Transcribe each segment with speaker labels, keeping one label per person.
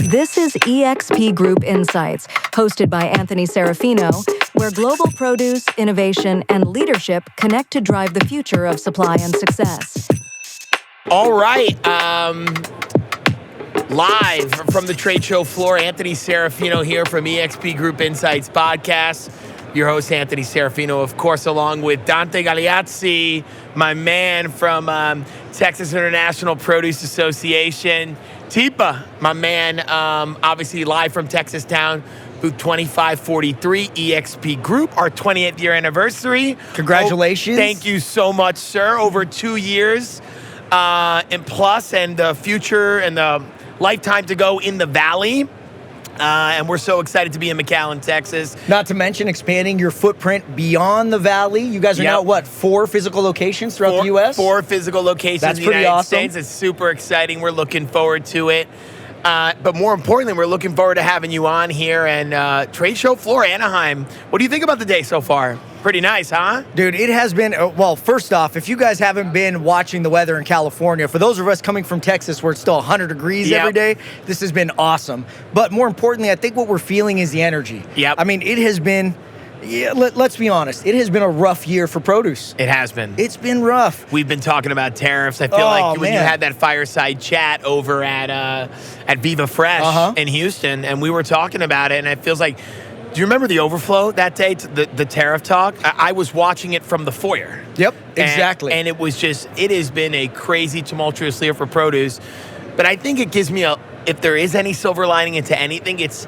Speaker 1: This is Exp Group Insights, hosted by Anthony Serafino, where global produce, innovation, and leadership connect to drive the future of supply and success.
Speaker 2: All right. Live from the trade show floor, Anthony Serafino here from Exp Group Insights podcast. Your host, Anthony Serafino, of course, along with Dante Galeazzi, my man from Texas International Produce Association. Tipa, my man, obviously live from Texas Town, booth 2543, Exp Group, our 28th year anniversary.
Speaker 3: Congratulations.
Speaker 2: Thank you so much, sir. Over 2 years and plus, and the future and the lifetime to go in the Valley. And we're so excited to be in McAllen, Texas.
Speaker 3: Not to mention expanding your footprint beyond the Valley. You guys are now, what, 4 physical locations throughout the U.S.?
Speaker 2: 4 physical locations
Speaker 3: That's
Speaker 2: in the
Speaker 3: pretty
Speaker 2: United
Speaker 3: awesome.
Speaker 2: States. It's super exciting. We're looking forward to it. But more importantly, we're looking forward to having you on here and trade show floor, Anaheim. What do you think about the day so far? Pretty nice, huh?
Speaker 3: Dude, it has been, well, first off, if you guys haven't been watching the weather in California, for those of us coming from Texas where it's still 100 degrees every day, this has been awesome. But more importantly, I think what we're feeling is the energy.
Speaker 2: Yep.
Speaker 3: I mean, it has been, let's be honest, it has been a rough year for produce.
Speaker 2: It has been.
Speaker 3: It's been rough.
Speaker 2: We've been talking about tariffs. I feel like when you had that fireside chat over at Viva Fresh in Houston, and we were talking about it, and it feels like, do you remember the overflow that day, the tariff talk? I was watching it from the foyer.
Speaker 3: Yep, exactly.
Speaker 2: And it was just, it has been a crazy, tumultuous year for produce. But I think it gives me if there is any silver lining into anything, it's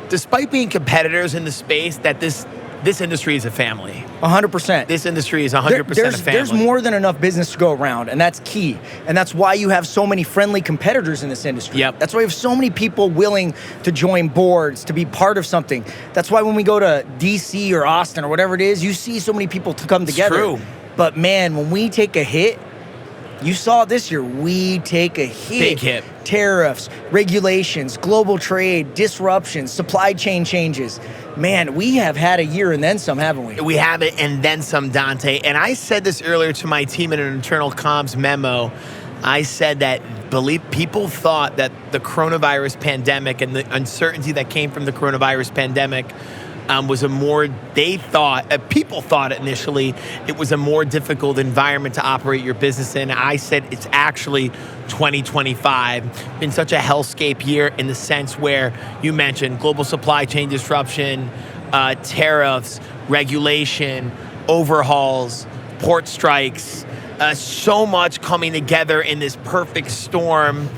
Speaker 2: despite being competitors in the space, that this industry is a family.
Speaker 3: 100%.
Speaker 2: This industry is 100% a family.
Speaker 3: There's more than enough business to go around, and that's key. And that's why you have so many friendly competitors in this industry.
Speaker 2: Yep.
Speaker 3: That's why you have so many people willing to join boards, to be part of something. That's why when we go to D.C. or Austin or whatever it is, you see so many people to come together.
Speaker 2: True.
Speaker 3: But man, when we take a hit, you saw it this year, we take a hit.
Speaker 2: Big hit.
Speaker 3: Tariffs, regulations, global trade, disruptions, supply chain changes. Man, we have had a year and then some, haven't we?
Speaker 2: We have it and then some, Dante. And I said this earlier to my team in an internal comms memo. I said that people thought that the coronavirus pandemic and the uncertainty that came from the coronavirus pandemic people thought initially it was a more difficult environment to operate your business in. I said it's actually 2025. Been such a hellscape year in the sense where you mentioned global supply chain disruption, tariffs, regulation, overhauls, port strikes, so much coming together in this perfect storm.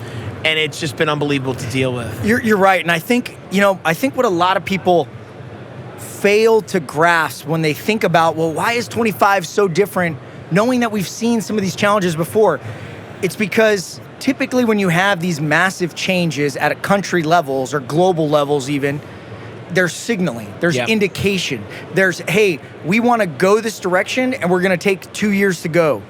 Speaker 2: And it's just been unbelievable to deal with.
Speaker 3: You're right. And I think what a lot of people fail to grasp when they think about, well, why is 25 so different, knowing that we've seen some of these challenges before? It's because typically when you have these massive changes at a country levels or global levels even, there's signaling, there's indication, there's, hey, we want to go this direction and we're going to take 2 years to go.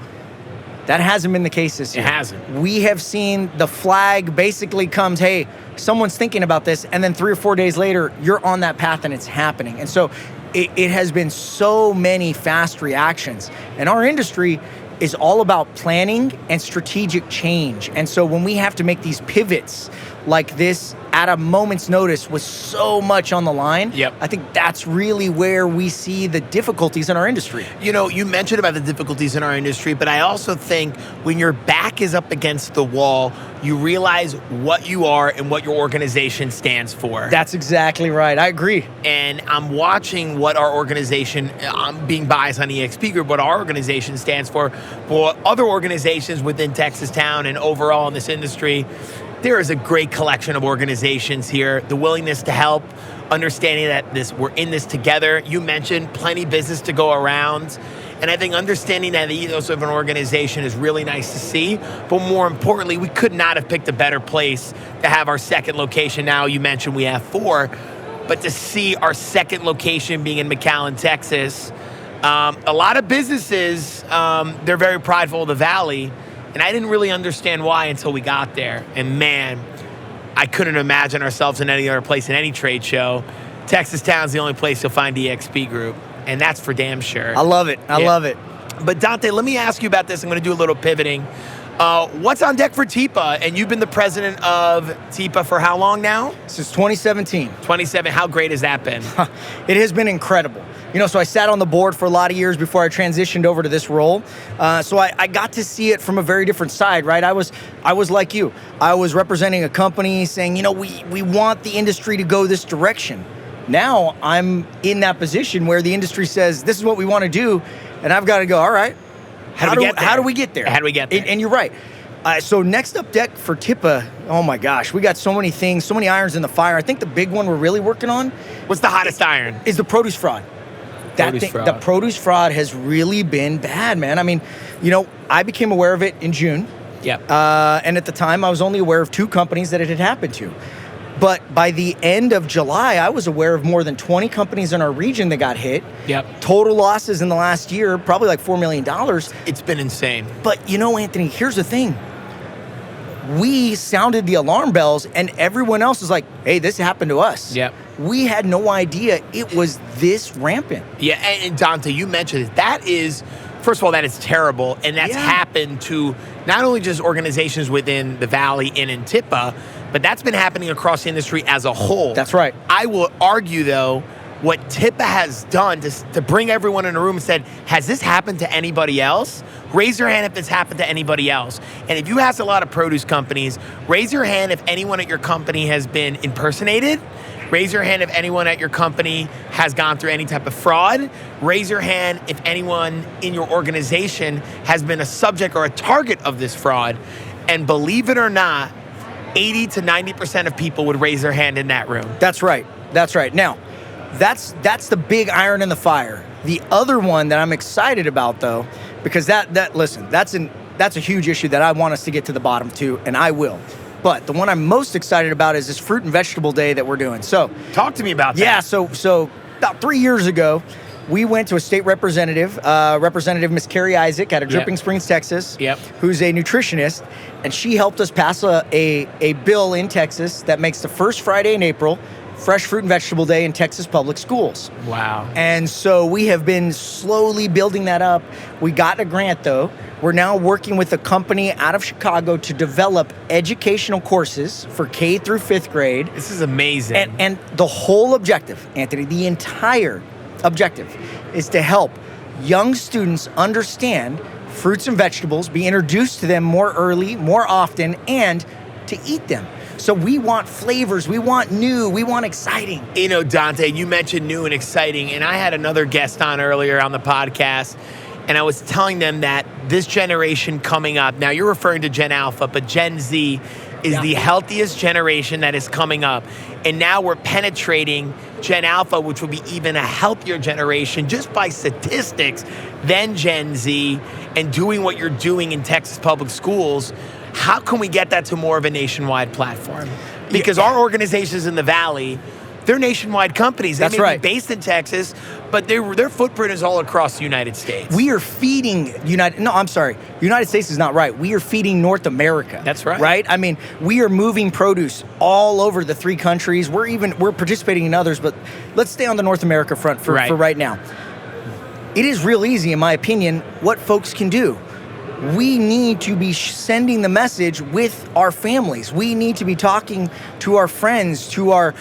Speaker 3: That hasn't been the case this year.
Speaker 2: It hasn't.
Speaker 3: We have seen the flag basically comes, hey, someone's thinking about this, and then 3 or 4 days later, you're on that path and it's happening. And so it has been so many fast reactions. And our industry is all about planning and strategic change. And so when we have to make these pivots like this at a moment's notice with so much on the line, I think that's really where we see the difficulties in our industry.
Speaker 2: You know, you mentioned about the difficulties in our industry, but I also think when your back is up against the wall, you realize what you are and what your organization stands for.
Speaker 3: That's exactly right. I agree.
Speaker 2: And I'm watching what our organization, I'm being biased on Exp Group, what our organization stands for other organizations within Texas Town and overall in this industry. There is a great collection of organizations here. The willingness to help, understanding that we're in this together. You mentioned plenty business to go around. And I think understanding that the ethos of an organization is really nice to see. But more importantly, we could not have picked a better place to have our second location now. You mentioned we have 4. But to see our second location being in McAllen, Texas, a lot of businesses, they're very prideful of the Valley. And I didn't really understand why until we got there. And man, I couldn't imagine ourselves in any other place in any trade show. Texas Town's the only place you'll find the Exp Group. And that's for damn sure.
Speaker 3: I love it. I love it.
Speaker 2: But Dante, let me ask you about this. I'm going to do a little pivoting. What's on deck for TIPA? And you've been the president of TIPA for how long now?
Speaker 3: Since 2017.
Speaker 2: 27. How great has that been?
Speaker 3: It has been incredible. So I sat on the board for a lot of years before I transitioned over to this role. So I got to see it from a very different side, right? I was like you. I was representing a company saying, we want the industry to go this direction. Now I'm in that position where the industry says, this is what we want to do. And I've got to go, all right, how do we get there?
Speaker 2: How do we get there?
Speaker 3: And you're right. So next up deck for TIPA, oh my gosh, we got so many things, so many irons in the fire. I think the big one we're really working on.
Speaker 2: What's the hottest iron?
Speaker 3: Is the produce fraud. The produce fraud has really been bad, man. I mean, I became aware of it in June.
Speaker 2: Yep.
Speaker 3: And at the time, I was only aware of 2 companies that it had happened to. But by the end of July, I was aware of more than 20 companies in our region that got hit.
Speaker 2: Yep.
Speaker 3: Total losses in the last year, probably like $4 million.
Speaker 2: It's been insane.
Speaker 3: But Anthony, here's the thing. We sounded the alarm bells and everyone else was like, hey, this happened to us.
Speaker 2: Yep.
Speaker 3: We had no idea it was this rampant.
Speaker 2: Yeah, and Dante, you mentioned it. That is, first of all, that is terrible. And that's happened to not only just organizations within the Valley and in TIPA, but that's been happening across the industry as a whole.
Speaker 3: That's right.
Speaker 2: I will argue, though, what TIPA has done to bring everyone in a room and said, has this happened to anybody else? Raise your hand if this happened to anybody else. And if you ask a lot of produce companies, raise your hand if anyone at your company has been impersonated. Raise your hand if anyone at your company has gone through any type of fraud. Raise your hand if anyone in your organization has been a subject or a target of this fraud. And believe it or not, 80 to 90% of people would raise their hand in that room.
Speaker 3: That's right. Now, that's the big iron in the fire. The other one that I'm excited about, though, because that's a huge issue that I want us to get to the bottom to, and I will. But the one I'm most excited about is this fruit and vegetable day that we're doing. So
Speaker 2: talk to me about that.
Speaker 3: Yeah, so about 3 years ago, we went to a state representative, Representative Miss Carrie Isaac out of Dripping Springs, Texas, who's a nutritionist, and she helped us pass a bill in Texas that makes the first Friday in April Fresh Fruit and Vegetable Day in Texas public schools.
Speaker 2: Wow.
Speaker 3: And so we have been slowly building that up. We got a grant, though. We're now working with a company out of Chicago to develop educational courses for K through 5th grade.
Speaker 2: This is amazing.
Speaker 3: And the whole objective, Anthony, the entire objective is to help young students understand fruits and vegetables, be introduced to them more early, more often, and to eat them. So we want flavors, we want new, we want exciting.
Speaker 2: Dante, you mentioned new and exciting, and I had another guest on earlier on the podcast, and I was telling them that this generation coming up, now you're referring to Gen Alpha, but Gen Z is the healthiest generation that is coming up. And now we're penetrating Gen Alpha, which will be even a healthier generation just by statistics than Gen Z, and doing what you're doing in Texas public schools. How can we get that to more of a nationwide platform? Because our organizations in the Valley, they're nationwide companies. They may be based in Texas, but their footprint is all across the United States.
Speaker 3: We are feeding United States is not right. We are feeding North America.
Speaker 2: That's right.
Speaker 3: Right? I mean, we are moving produce all over the 3 countries. We're participating in others, but let's stay on the North America front for right now. It is real easy, in my opinion, what folks can do. We need to be sending the message with our families. We need to be talking to our friends, to our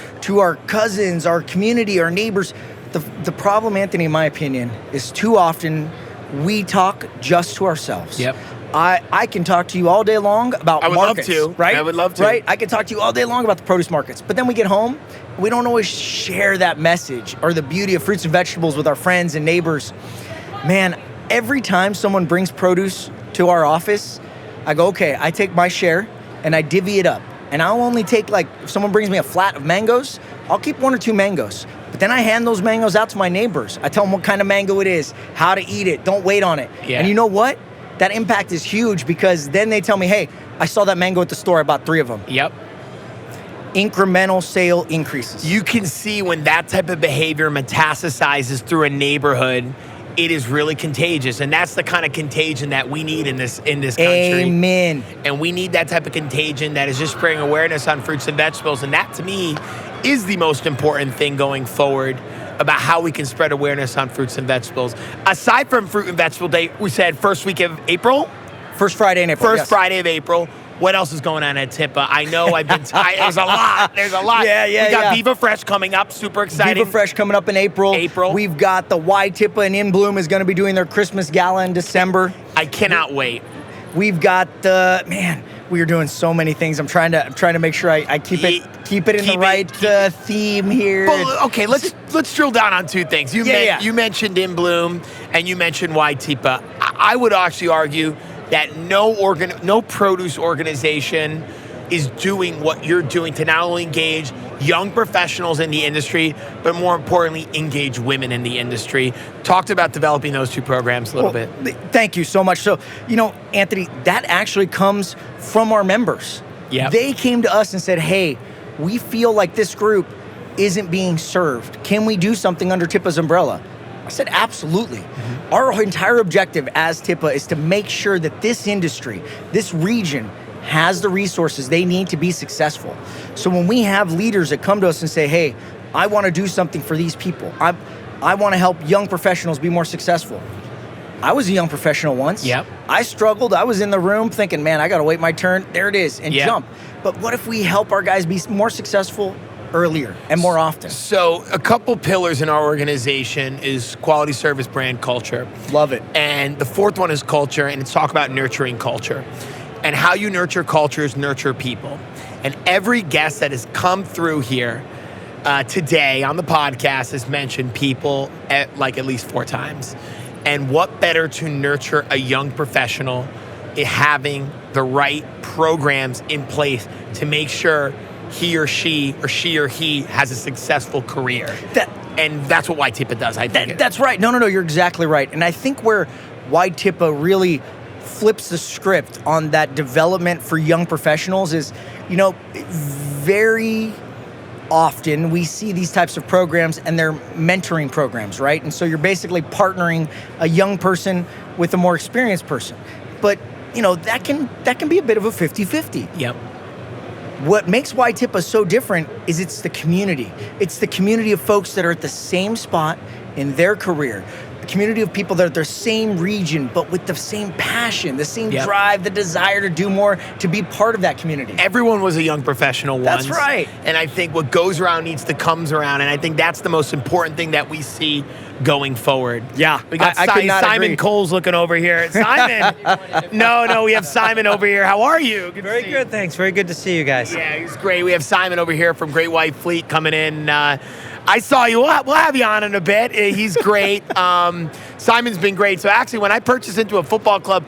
Speaker 3: cousins, our community, our neighbors. The problem, Anthony, in my opinion, is too often we talk just to ourselves.
Speaker 2: Yep.
Speaker 3: I can talk to you all day long about markets.
Speaker 2: I would love to.
Speaker 3: Right?
Speaker 2: I would love to.
Speaker 3: Right? I can talk to you all day long about the produce markets. But then we get home, we don't always share that message or the beauty of fruits and vegetables with our friends and neighbors. Man, every time someone brings produce to our office, I go, okay, I take my share and I divvy it up. And I'll only take, if someone brings me a flat of mangoes, I'll keep 1 or 2 mangoes. But then I hand those mangoes out to my neighbors. I tell them what kind of mango it is, how to eat it, don't wait on it.
Speaker 2: Yeah.
Speaker 3: And you know what? That impact is huge because then they tell me, hey, I saw that mango at the store, I bought 3 of them.
Speaker 2: Yep.
Speaker 3: Incremental sale increases.
Speaker 2: You can see when that type of behavior metastasizes through a neighborhood, it is really contagious, and that's the kind of contagion that we need in this country.
Speaker 3: Amen.
Speaker 2: And we need that type of contagion that is just spreading awareness on fruits and vegetables, and that, to me, is the most important thing going forward about how we can spread awareness on fruits and vegetables. Aside from Fruit and Vegetable Day, we said first week of April?
Speaker 3: First Friday in April.
Speaker 2: First Friday of April. What else is going on at Tippa? I know I've been tired. There's a lot. We got Viva Fresh coming up. Super exciting.
Speaker 3: Viva Fresh coming up in April. We've got the Y Tippa and In Bloom is going to be doing their Christmas gala in December.
Speaker 2: I cannot wait.
Speaker 3: We've got we are doing so many things. I'm trying to make sure I keep it in the right theme here.
Speaker 2: Well, okay, let's drill down on two things. You mentioned In Bloom and you mentioned Y Tippa. I would actually argue that no produce organization is doing what you're doing to not only engage young professionals in the industry, but more importantly, engage women in the industry. Talked about developing those two programs a little bit.
Speaker 3: Thank you so much. So, Anthony, that actually comes from our members.
Speaker 2: Yeah.
Speaker 3: They came to us and said, hey, we feel like this group isn't being served. Can we do something under Tippa's umbrella? I said, absolutely. Mm-hmm. Our entire objective as Tippa is to make sure that this industry, this region, has the resources they need to be successful. So when we have leaders that come to us and say, hey, I want to do something for these people. I want to help young professionals be more successful. I was a young professional once.
Speaker 2: Yep.
Speaker 3: I struggled. I was in the room thinking, man, I got to wait my turn. There it is, and jump. But what if we help our guys be more successful earlier and more often?
Speaker 2: So a couple pillars in our organization is quality service, brand, culture.
Speaker 3: Love it.
Speaker 2: And the fourth one is culture, and it's talk about nurturing culture. And how you nurture culture is nurture people. And every guest that has come through here today on the podcast has mentioned people at least 4 times. And what better to nurture a young professional having the right programs in place to make sure he or she has a successful career. And that's what Y Tippa does, I think.
Speaker 3: That's right. No, you're exactly right. And I think where Y Tippa really flips the script on that development for young professionals is, very often we see these types of programs and they're mentoring programs, right? And so you're basically partnering a young person with a more experienced person. But, that can be a bit of a 50-50.
Speaker 2: Yep.
Speaker 3: What makes Y Tippa so different is it's the community. It's the community of folks that are at the same spot in their career. A community of people that are at their same region, but with the same passion, the same drive, the desire to do more, to be part of that community.
Speaker 2: Everyone was a young professional once.
Speaker 3: That's right.
Speaker 2: And I think what goes around needs to comes around. And I think that's the most important thing that we see going forward.
Speaker 3: Yeah.
Speaker 2: We got Simon Cole's looking over here. Simon. No, we have Simon over here. How are you?
Speaker 4: Very good, thanks. Very good to see you guys.
Speaker 2: Yeah, he's great. We have Simon over here from Great White Fleet coming in. I saw you. We'll have you on in a bit. He's great. Simon's been great. So actually, when I purchased into a football club,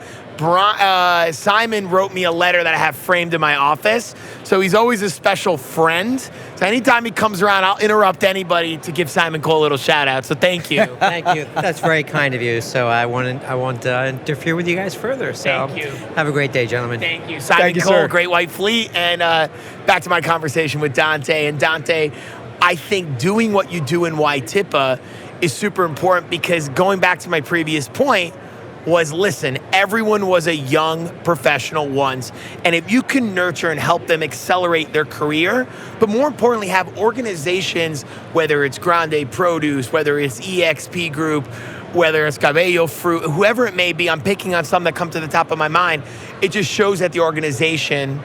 Speaker 2: Simon wrote me a letter that I have framed in my office. So he's always a special friend. So anytime he comes around, I'll interrupt anybody to give Simon Cole a little shout out. So thank you.
Speaker 4: Thank you. That's very kind of you. So I won't interfere with you guys further. So
Speaker 2: thank you.
Speaker 4: Have a great day, gentlemen.
Speaker 2: Thank you. Simon Cole,
Speaker 3: sir.
Speaker 2: Great White Fleet. And back to my conversation with Dante. And Dante, I think doing what you do in Y Tippa is super important because going back to my previous point was, listen, everyone was a young professional once. And if you can nurture and help them accelerate their career, but more importantly, have organizations, whether it's Grande Produce, whether it's Exp Group, whether it's Cabello Fruit, whoever it may be, I'm picking on some that come to the top of my mind. It just shows that the organization,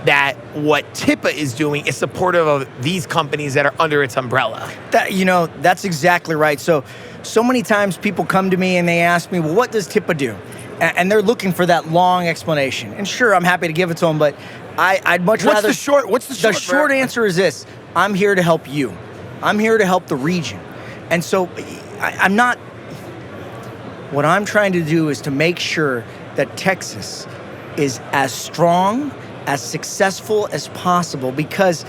Speaker 2: that what Tippa is doing is supportive of these companies that are under its umbrella.
Speaker 3: That's exactly right. So many times people come to me and they ask me, well, what does Tippa do? And they're looking for that long explanation. And sure, I'm happy to give it to them, but I'd much rather...
Speaker 2: What's the short?
Speaker 3: The short answer is this. I'm here to help you. I'm here to help the region. And so I'm not... What I'm trying to do is to make sure that Texas is as strong, as successful as possible, because,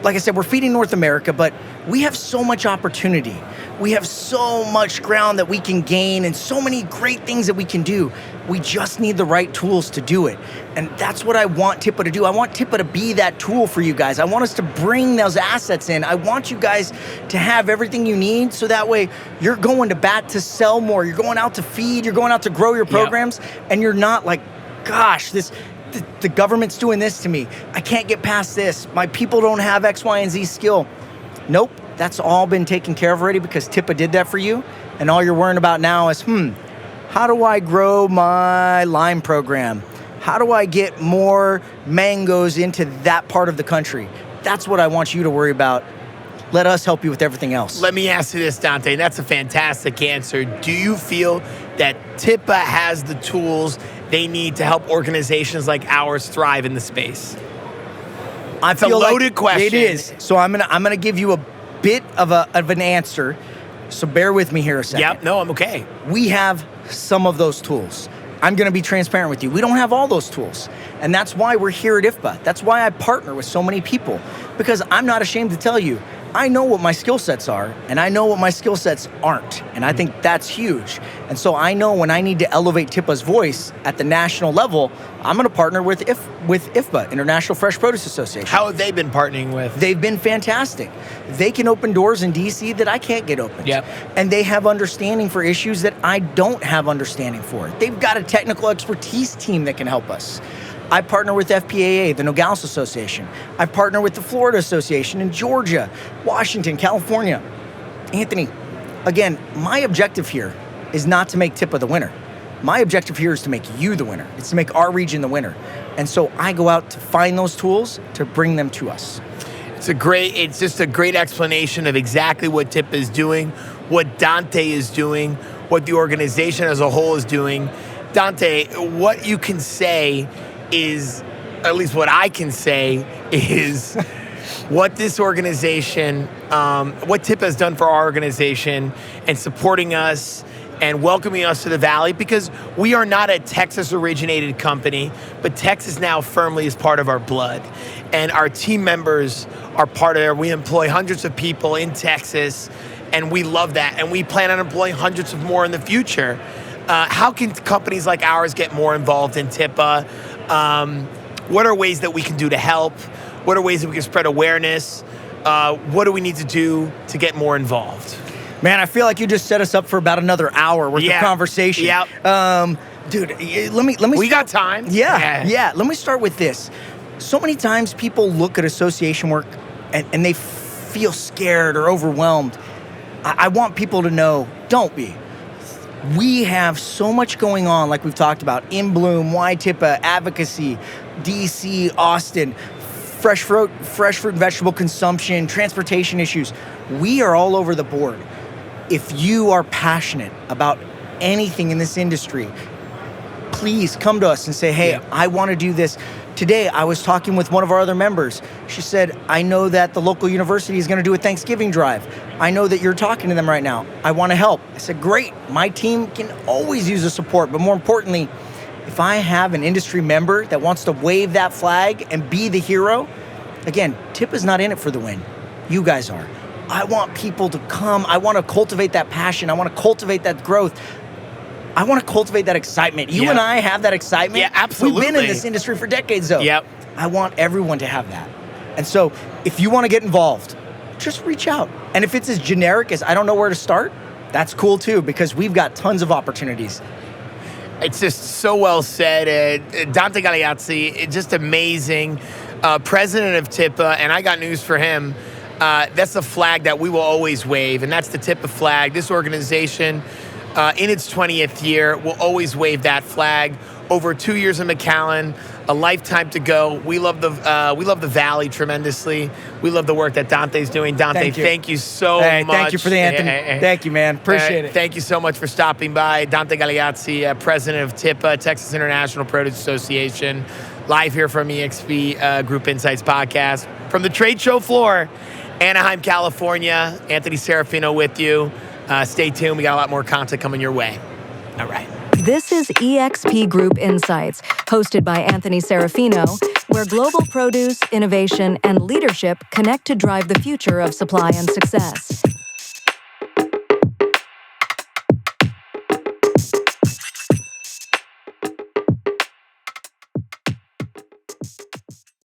Speaker 3: like I said, we're feeding North America, but we have so much opportunity. We have so much ground that we can gain and so many great things that we can do. We just need the right tools to do it. And that's what I want Tippa to do. I want Tippa to be that tool for you guys. I want us to bring those assets in. I want you guys to have everything you need so that way you're going to bat to sell more. You're going out to feed. You're going out to grow your programs. And you're not like, gosh, the government's doing this to me. I can't get past this. My people don't have X, Y, and Z skill. Nope. That's all been taken care of already because Tippa did that for you. And all you're worrying about now is, How do I grow my lime program? How do I get more mangoes into that part of the country? That's what I want you to worry about. Let us help you with everything else.
Speaker 2: Let me ask you this, Dante. That's a fantastic answer. Do you feel that TIPA has the tools they need to help organizations like ours thrive in the space?
Speaker 3: It's a
Speaker 2: loaded question.
Speaker 3: It is. So I'm gonna give you a bit of an answer. So bear with me here a second.
Speaker 2: Yep. No, I'm okay.
Speaker 3: We have some of those tools. I'm going to be transparent with you. We don't have all those tools. And that's why we're here at IFPA. That's why I partner with so many people, because I'm not ashamed to tell you, I know what my skill sets are, and I know what my skill sets aren't. And I think that's huge. And so I know when I need to elevate TIPA's voice at the national level, I'm going to partner with IFPA, International Fresh Produce Association.
Speaker 2: How have they been partnering with?
Speaker 3: They've been fantastic. They can open doors in DC that I can't get opened.
Speaker 2: Yep.
Speaker 3: And they have understanding for issues that I don't have understanding for. They've got a technical expertise team that can help us. I partner with FPAA, the Nogales Association. I partner with the Florida Association in Georgia, Washington, California. Anthony, again, my objective here is not to make TIPA the winner. My objective here is to make you the winner. It's to make our region the winner. And so I go out to find those tools to bring them to us.
Speaker 2: It's just a great explanation of exactly what TIPA is doing, what Dante is doing, what the organization as a whole is doing. Dante, what you can say is, at least what I can say is what this organization, what TIPA has done for our organization and supporting us and welcoming us to the Valley, because we are not a Texas-originated company, but Texas now firmly is part of our blood. And our team members are part of it. We employ hundreds of people in Texas, and we love that. And we plan on employing hundreds of more in the future. How can companies like ours get more involved in TIPA? What are ways that we can do to help? What are ways that we can spread awareness? What do we need to do to get more involved?
Speaker 3: Man, I feel like you just set us up for about another hour worth of conversation.
Speaker 2: Yep.
Speaker 3: Dude, let me.
Speaker 2: We got time.
Speaker 3: Yeah. Let me start with this. So many times people look at association work and they feel scared or overwhelmed. I want people to know, don't be. We have so much going on, like we've talked about, in Bloom, YTIPA, advocacy, DC, Austin, fresh fruit and vegetable consumption, transportation issues. We are all over the board. If you are passionate about anything in this industry, please come to us and say, hey, I want to do this. Today, I was talking with one of our other members. She said, I know that the local university is going to do a Thanksgiving drive. I know that you're talking to them right now. I want to help. I said, great. My team can always use the support. But more importantly, if I have an industry member that wants to wave that flag and be the hero, again, TIP is not in it for the win. You guys are. I want people to come. I want to cultivate that passion. I want to cultivate that growth. I want to cultivate that excitement. You and I have that excitement.
Speaker 2: Yeah, absolutely.
Speaker 3: We've been in this industry for decades, though.
Speaker 2: Yep.
Speaker 3: I want everyone to have that. And so if you want to get involved, just reach out. And if it's as generic as I don't know where to start, that's cool too, because we've got tons of opportunities.
Speaker 2: It's just so well said. Dante Galeazzi, just amazing. President of TIPA, and I got news for him. That's the flag that we will always wave, and that's the TIPA flag. This organization, in its 20th year, will always wave that flag. Over 2 years in McAllen, a lifetime to go. We love the Valley tremendously. We love the work that Dante's doing. Dante, thank you so much.
Speaker 3: Thank you for the anthem. Thank you, man. Appreciate it.
Speaker 2: Thank you so much for stopping by. Dante Galeazzi, President of TIPA, Texas International Produce Association, live here from Exp Group Insights podcast from the trade show floor, Anaheim, California. Anthony Serafino with you. Stay tuned. We got a lot more content coming your way. All right.
Speaker 1: This is Exp Group Insights, hosted by Anthony Serafino, where global produce, innovation, and leadership connect to drive the future of supply and success.